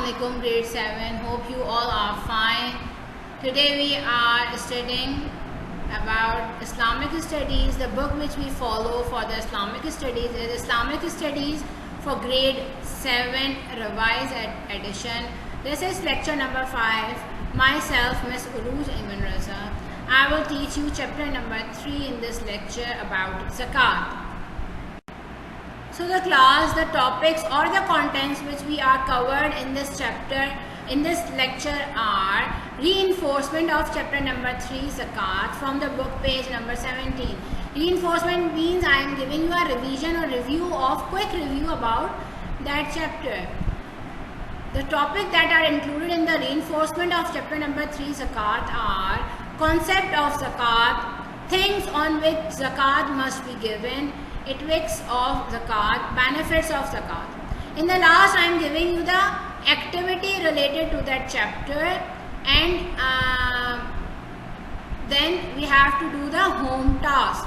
Assalamualaikum grade 7. Hope you all are fine. Today we are studying about Islamic studies. The book which we follow for the Islamic studies is Islamic Studies for grade 7 revised edition. This is lecture number 5. Myself, Miss Uruj Iman Raza. I will teach you chapter number 3 in this lecture about Zakat. So the class, the topics or the contents which we are covered in this chapter, in this lecture are reinforcement of chapter number 3 Zakat from the book page number 17. Reinforcement means I am giving you a revision or quick review about that chapter. The topics that are included in the reinforcement of chapter number 3 Zakat are concept of Zakat, things on which Zakat must be given, ethics of Zakat, benefits of Zakat. In the last I am giving you the activity related to that chapter, and then we have to do the home task.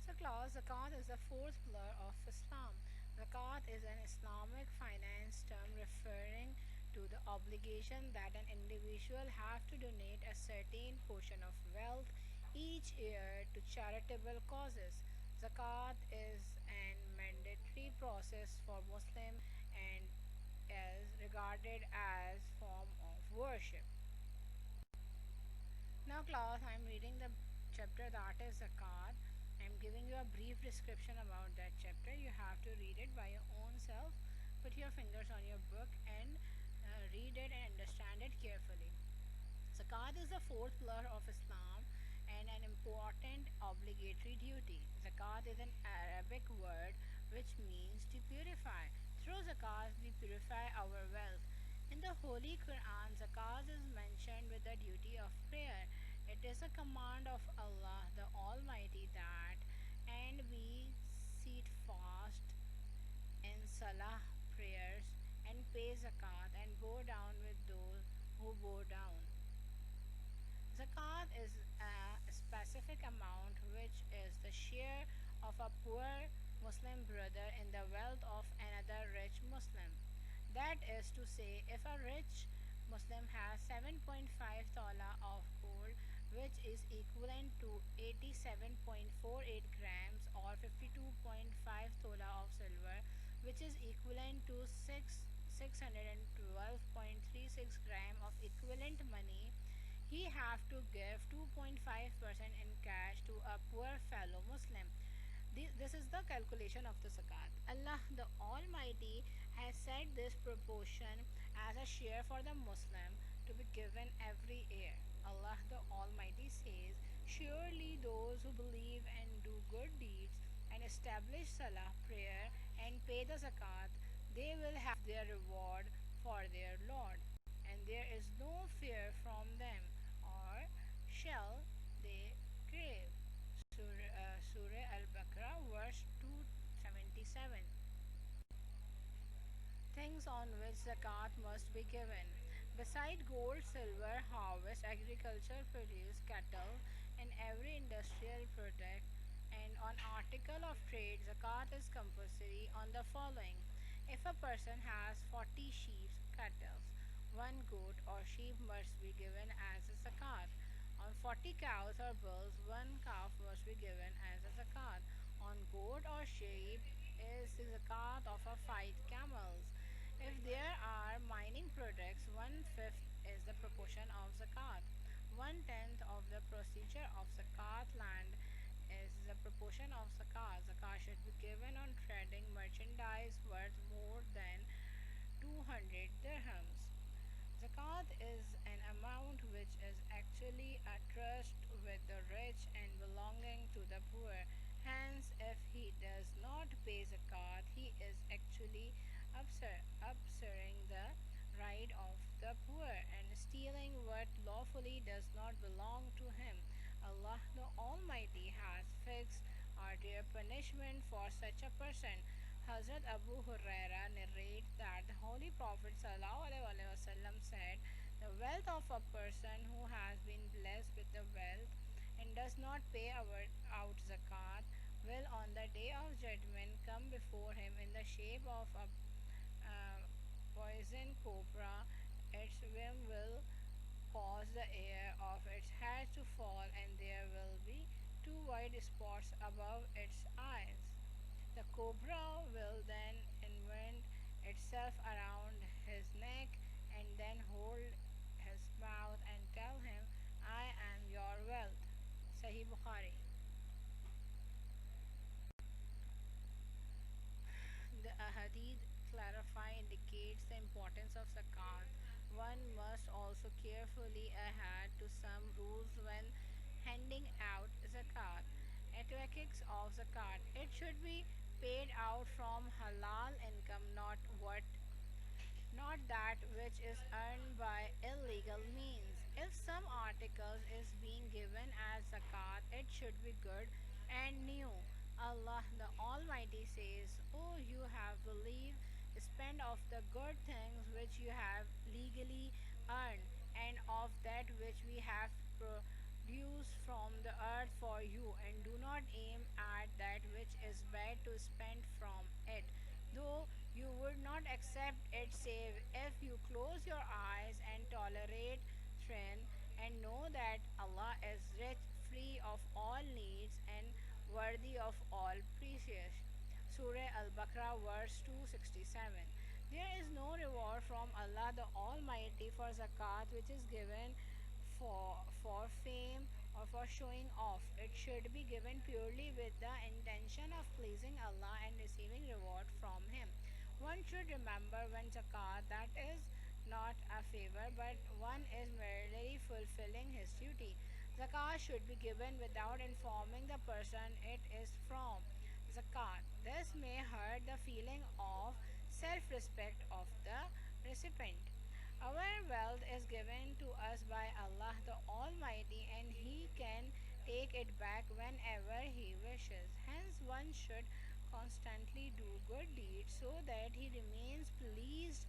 So class, Zakat is the fourth pillar of Islam. Zakat is an Islamic finance term referring to the obligation that an individual have to donate a certain portion of wealth each year to charitable causes. Zakat is an mandatory process for Muslim and is regarded as form of worship. Now class, I am reading the chapter that is Zakat. I am giving you a brief description about that chapter. You have to read it by your own self. Put your fingers on your book and read it and understand it carefully. Zakat is the fourth pillar of Islam and an important obligatory duty. Zakat is an Arabic word which means to purify. Through zakat we purify our wealth. In the Holy Quran, zakat is mentioned with the duty of prayer. It is a command of Allah the Almighty that and we sit fast in salah prayers and pay zakat and bow down with those who bow down. Zakat is a specific amount which is the share of a poor Muslim brother in the wealth of another rich Muslim. That is to say, if a rich Muslim has 7.5 tola of gold, which is equivalent to 87.48 grams, or 52.5 tola of silver, which is equivalent to 612.36 gram of equivalent money, he have to give 2.5% in cash to a poor fellow Muslim. This is the calculation of the zakat. Allah the Almighty has set this proportion as a share for the Muslim to be given every year. Allah the Almighty says, surely those who believe and do good deeds and establish salah prayer and pay the zakat, they will have their reward for their Lord, and there is no fear from them, or shall they crave. Surah Al-Baqarah, verse 277. Things on which zakat must be given. Beside gold, silver, harvest, agricultural produce, cattle, and every industrial product, and on article of trade, zakat is compulsory on the following. If a person has 40 sheep, cattle, one goat or sheep must be given as a zakat. On 40 cows or bulls, one calf must be given as a zakat. On goat or sheep is the zakat of a 5 camels. If there are mining products, 1/5 is the proportion of zakat. 1/10 of the procedure of zakat land is the proportion of zakat. Zakat should be given on trading merchandise worth more than 200 dirhams. Zakat is an amount which is actually a trust with the rich and belonging to the poor. Hence, if he does not pay zakat, he is actually upsurring the right of the poor and stealing what lawfully does not belong to him. Allah the Almighty has fixed a dear punishment for such a person. Hazrat Abu Huraira narrates that the Holy Prophet ﷺ said, the wealth of a person who has been blessed with the wealth and does not pay out zakat will on the day of judgment come before him in the shape of a poison cobra, its whim will cause the hair of its head to fall, and there will be two white spots above its eyes. The cobra will then wind itself around his neck and then hold his mouth and tell him, I am your wealth. Sahih Bukhari. The hadith clarify indicates the importance of zakat. One must also carefully adhere to some rules when handing out zakat. Ethics of zakat. It should be paid out from halal income, not that which is earned by illegal means. If some articles is being given as zakat, it should be good and new. Allah the Almighty says, "O you have believed, spend of the good things which you have legally earned, and of that which we have produced from the earth for you, and do not aim at that which is bad to spend from it, though you would not accept it save if you close your eyes and tolerate sin, and know that Allah is rich, free of all needs, and worthy of all praises." Surah Al-Baqarah verse 267. There is no reward from Allah the Almighty for zakat which is given for fame or for showing off. It should be given purely with the intention of pleasing Allah and receiving reward from Him. One should remember when zakat that is not a favor but one is merely fulfilling his duty. Zakat should be given without informing the person it is from. Zakat. This may hurt the feeling of self-respect of the recipient. Our wealth is given to us by Allah the Almighty, and He can take it back whenever He wishes. Hence, one should constantly do good deeds so that He remains pleased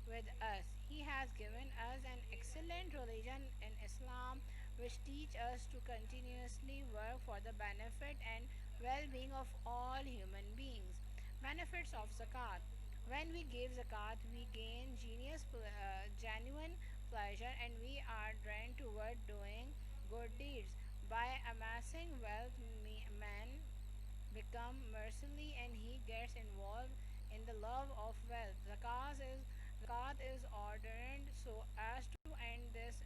with us. He has given us an excellent religion in Islam which teach us to continuously work for the benefit and well-being of all human beings. Benefits of zakat. When we give zakat, we gain genuine pleasure, and we are drawn toward doing good deeds. By amassing wealth, man become mercifully, and he gets involved in the love of wealth. Zakat is ordained so as to end this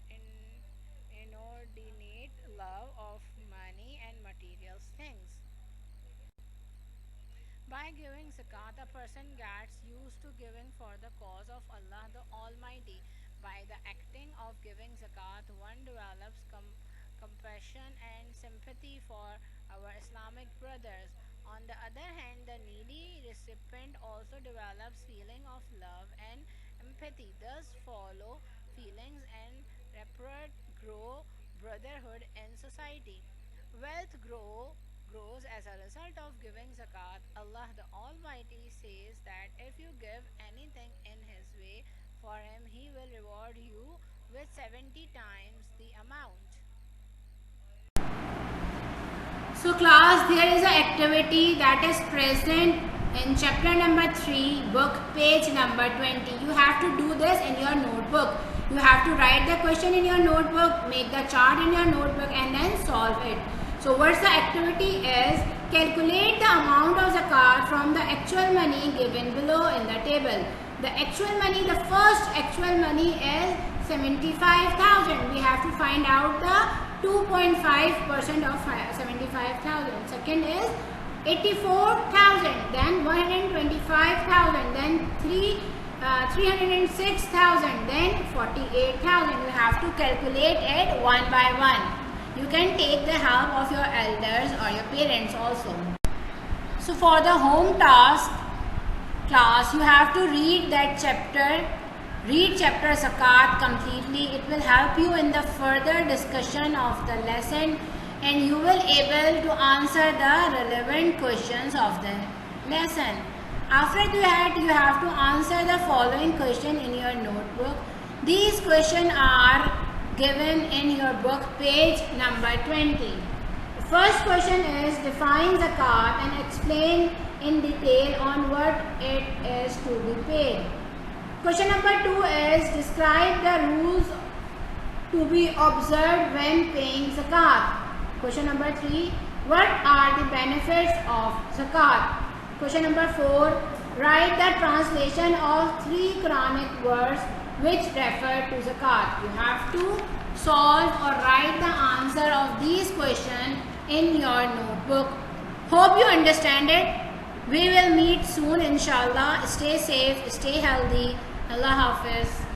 inordinate love of money and material things. By giving zakat, a person gets used to giving for the cause of Allah the Almighty. By the acting of giving zakat, one develops compassion and sympathy for our Islamic brothers. On the other hand, the needy recipient also develops feeling of love and empathy. Thus follow feelings and rapport grow brotherhood in society. Wealth grows as a result of giving zakat. Allah the Almighty says that if you give anything in His way for Him, He will reward you with 70 times the amount. So class, there is an activity that is present in chapter number 3, book page number 20. You have to do this in your notebook. You have to write the question in your notebook, make the chart in your notebook, and then solve it. So what's the activity is, calculate the amount of zakat from the actual money given below in the table. The actual money, the first actual money is 75,000. We have to find out the 2.5% of 75,000. Second is 84,000, then 125,000, then 306,000, then 48,000. You have to calculate it one by one. You can take the help of your elders or your parents also. So for the home task class, you have to read that chapter. Read chapter zakat completely. It will help you in the further discussion of the lesson, and you will able to answer the relevant questions of the lesson. After that, you have to answer the following question in your notebook. These questions are given in your book page number 20. The first question is, define zakat and explain in detail on what it is to be paid. Question number 2 is describe the rules to be observed when paying zakat. Question number 3, what are the benefits of zakat? Question number 4, write the translation of 3 Quranic words which refer to zakat. You have to solve or write the answer of these questions in your notebook. Hope you understand it. We will meet soon inshallah. Stay safe, stay healthy. Allah Hafiz.